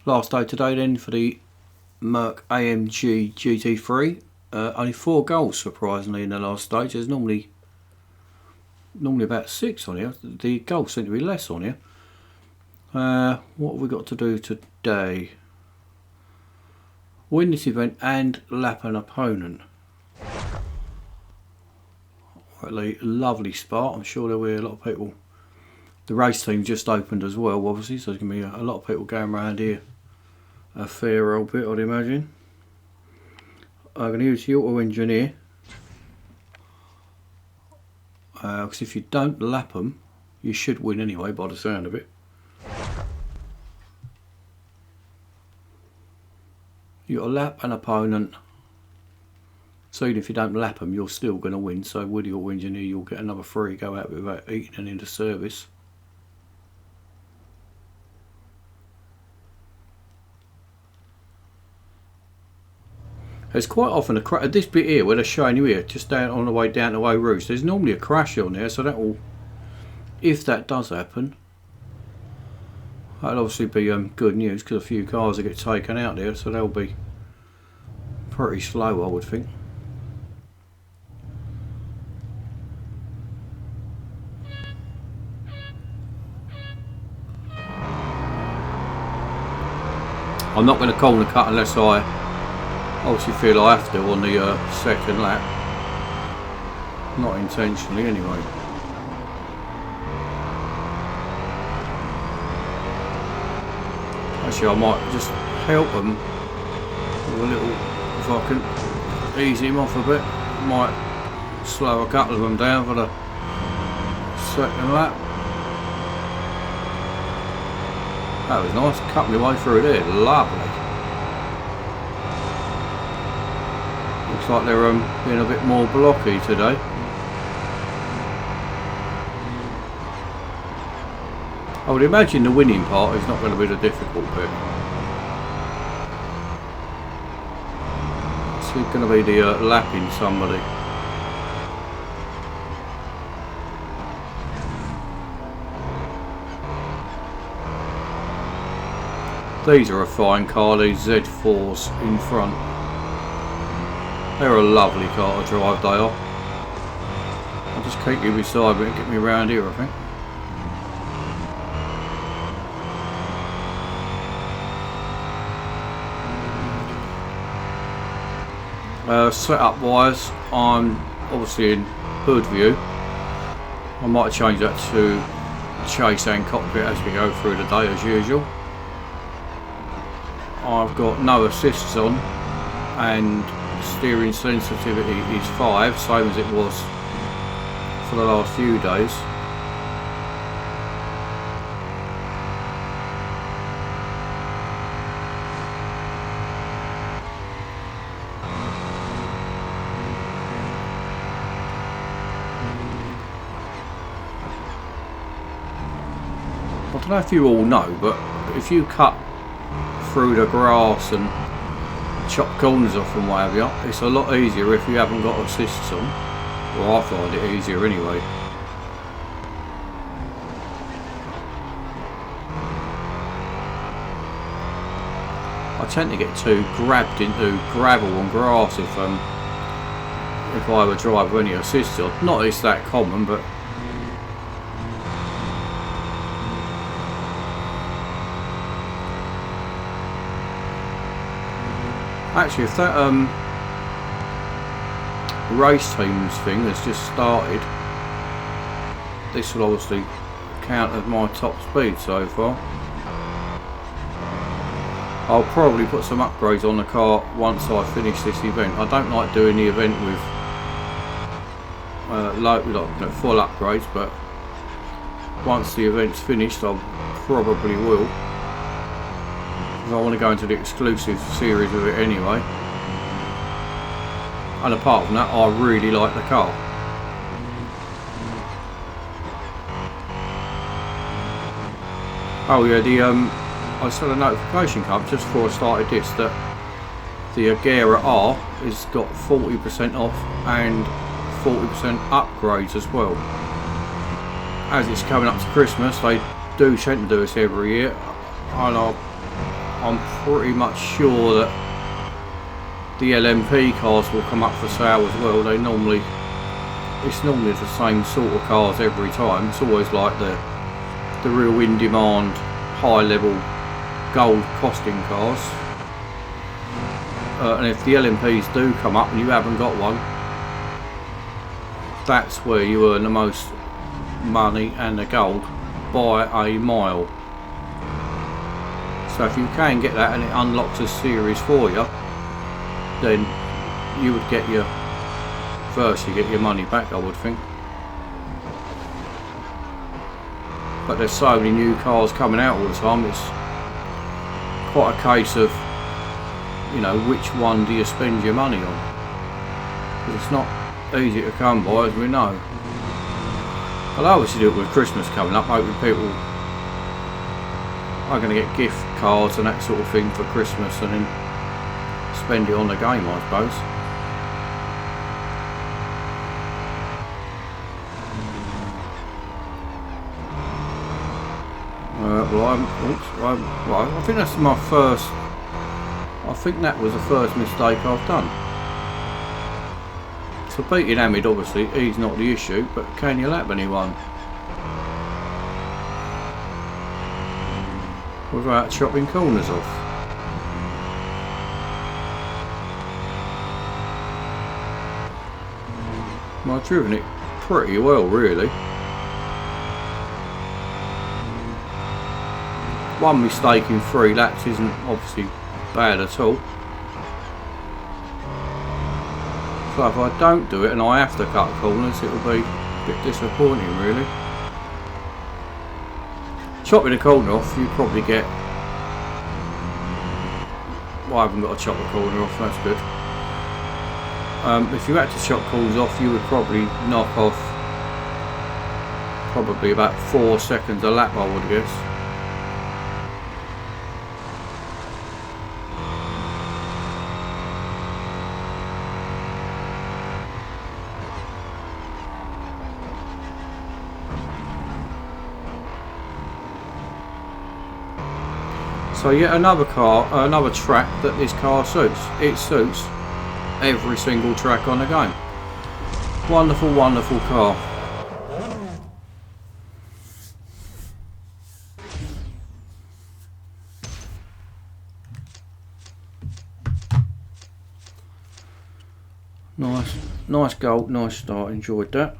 Last day today then for the Merc AMG GT3. Only 4 goals surprisingly in the last stage. There's normally about 6 on here. The goals seem to be less on here. What have we got to do today? Win this event and lap an opponent. Right, lovely spot. I'm sure there'll be a lot of people. The race team just opened as well, obviously, so there's going to be a lot of people going around here a fair old bit, I'd imagine. I'm going to use the auto engineer, because if you don't lap them, you should win anyway by the sound of it. You've got to lap an opponent, so even if you don't lap them, you're still going to win. So with the auto engineer, you'll get another 3 go out without eating and into service. There's quite often a crash at this bit here where they're showing you here, just down on the way down to Eau Rouge. There's normally a crash on there, so that will, if that does happen, that'll obviously be good news because a few cars will get taken out there, so they'll be pretty slow, I would think. I'm not going to corner cut unless I obviously feel I have to on the second lap. Not intentionally anyway. Actually I might just help them with a little, if I can ease him off a bit. Might slow a couple of them down for the second lap. That was nice, cut my way through there, lovely. Looks like they're being a bit more blocky today. I would imagine the winning part is not going to be the difficult bit. It's going to be the lapping somebody. These are a fine car, these Z4s in front. They're a lovely car to drive, they are. I'll just keep you beside me and get me around here, I think. Setup wise, I'm obviously in hood view. I might change that to chase and cockpit as we go through the day as usual. I've got no assists on and steering sensitivity is 5, same as it was for the last few days. I don't know if you all know, but if you cut through the grass and chop corners off and what have you, it's a lot easier if you haven't got assists on. Well, I find it easier anyway. I tend to get too grabbed into gravel and grass if I ever drive with any assists on. Not that it's that common, but actually, if that race teams thing has just started, this will obviously count as my top speed so far. I'll probably put some upgrades on the car once I finish this event. I don't like doing the event with full upgrades, but once the event's finished I probably will. I want to go into the exclusive series of it anyway. And apart from that, I really like the car. Oh yeah, I saw a notification come just before I started this that the Agera R has got 40% off and 40% upgrades as well. As it's coming up to Christmas, they do tend to do this every year, and I'm pretty much sure that the LMP cars will come up for sale as well. It's normally the same sort of cars every time. It's always like the real in demand, high level gold costing cars. And if the LMPs do come up and you haven't got one, that's where you earn the most money and the gold by a mile. So if you can get that and it unlocks a series for you, then you would get your money back, I would think. But there's so many new cars coming out all the time, it's quite a case of, you know, which one do you spend your money on? Because it's not easy to come by, as we know. I'll obviously do it with Christmas coming up, hoping people are going to get gift cards and that sort of thing for Christmas and then spend it on the game, I suppose. I think that's my first. I think that was the first mistake I've done. So beating Hamid, obviously, he's not the issue, but can you lap anyone without chopping corners off? Well, I've driven it pretty well, really. One mistake in 3 laps isn't obviously bad at all. So if I don't do it and I have to cut corners, it'll be a bit disappointing, really. Chopping the corner off, you probably get... Well, I haven't got to chop the corner off, that's good. If you had to chop corners off, you would probably knock off probably about 4 seconds a lap, I would guess. So yet another track that this car suits. It suits every single track on the game. Wonderful, wonderful car. Nice goal, nice start, enjoyed that.